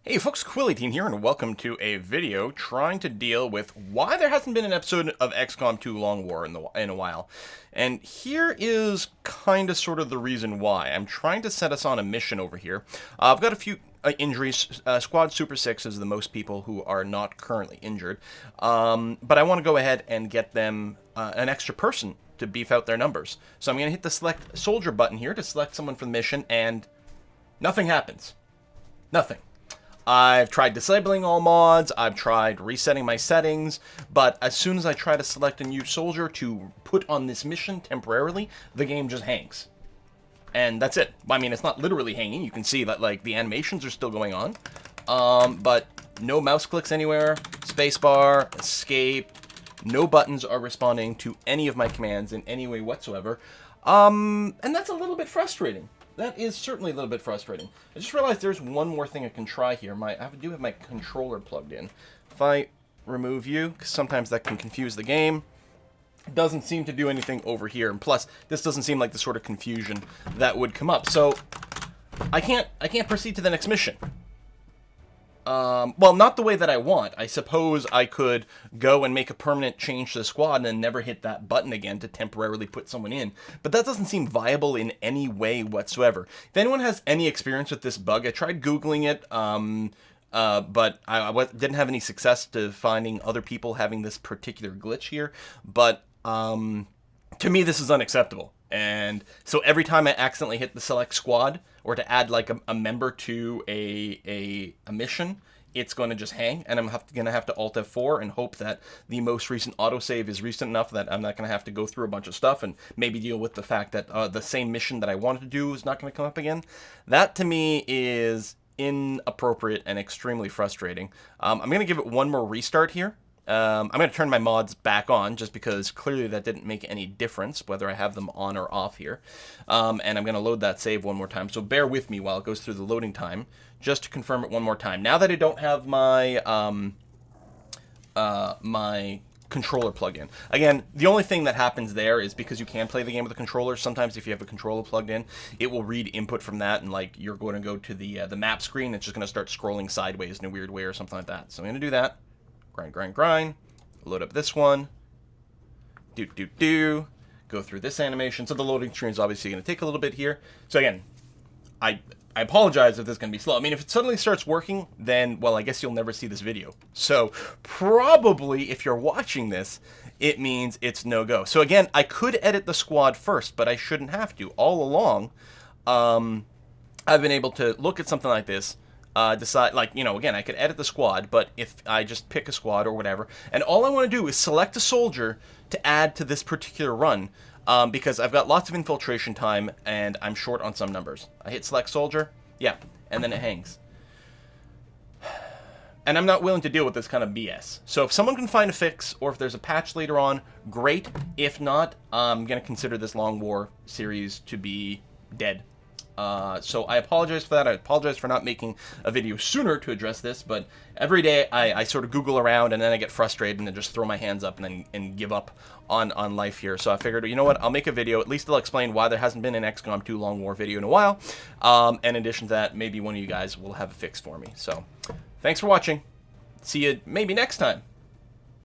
Hey folks, Quillyteen here, and welcome to a video trying to deal with why there hasn't been an episode of XCOM 2 Long War in a while. And here is kind of sort of the reason why. I'm trying to set us on a mission over here. I've got a few injuries. Squad Super 6 is the most people who are not currently injured. But I want to go ahead and get them an extra person to beef out their numbers. So I'm going to hit the select soldier button here to select someone for the mission, and nothing happens. Nothing. I've tried disabling all mods, I've tried resetting my settings, but as soon as I try to select a new soldier to put on this mission temporarily, the game just hangs. And that's it. I mean, it's not literally hanging. You can see that, like, the animations are still going on. But no mouse clicks anywhere, spacebar, escape, no buttons are responding to any of my commands in any way whatsoever. And that's a little bit frustrating. That is certainly a little bit frustrating. I just realized there's one more thing I can try here. I do have my controller plugged in. If I remove you, because sometimes that can confuse the game, it doesn't seem to do anything over here. And plus, this doesn't seem like the sort of confusion that would come up. So I can't proceed to the next mission. Well, not the way that I want. I suppose I could go and make a permanent change to the squad and then never hit that button again to temporarily put someone in. But that doesn't seem viable in any way whatsoever. If anyone has any experience with this bug, I tried Googling it, but I didn't have any success to finding other people having this particular glitch here. But to me, this is unacceptable. And so every time I accidentally hit the select squad or to add like a member to a mission, it's going to just hang, and I'm going to have to Alt F4 and hope that the most recent autosave is recent enough that I'm not going to have to go through a bunch of stuff and maybe deal with the fact that the same mission that I wanted to do is not going to come up again. That to me is inappropriate and extremely frustrating. I'm going to give it one more restart here. I'm going to turn my mods back on just because clearly that didn't make any difference whether I have them on or off here. And I'm going to load that save one more time. So bear with me while it goes through the loading time just to confirm it one more time. Now that I don't have my my controller plugged in. Again, the only thing that happens there is because you can play the game with a controller. Sometimes if you have a controller plugged in, it will read input from that, and like you're going to go to the map screen. It's just going to start scrolling sideways in a weird way or something like that. So I'm going to do that. Grind. Load up this one. Go through this animation. So the loading screen is obviously going to take a little bit here. So again, I apologize if this is going to be slow. I mean, if it suddenly starts working, then, well, I guess you'll never see this video. So probably if you're watching this, it means it's no-go. So again, I could edit the squad first, but I shouldn't have to. All along, I've been able to look at something like this, decide, like, you know, again, I could edit the squad, but if I just pick a squad or whatever, and all I want to do is select a soldier to add to this particular run, because I've got lots of infiltration time, and I'm short on some numbers. I hit select soldier, yeah, and then it hangs. And I'm not willing to deal with this kind of BS. So if someone can find a fix, or if there's a patch later on, great. If not, I'm going to consider this Long War series to be dead. So I apologize for that. I apologize for not making a video sooner to address this, but every day I sort of Google around and then I get frustrated and then just throw my hands up and give up on life here. So I figured, you know what, I'll make a video. At least I'll explain why there hasn't been an XCOM 2 Long War video in a while. And in addition to that, maybe one of you guys will have a fix for me. So thanks for watching. See you maybe next time.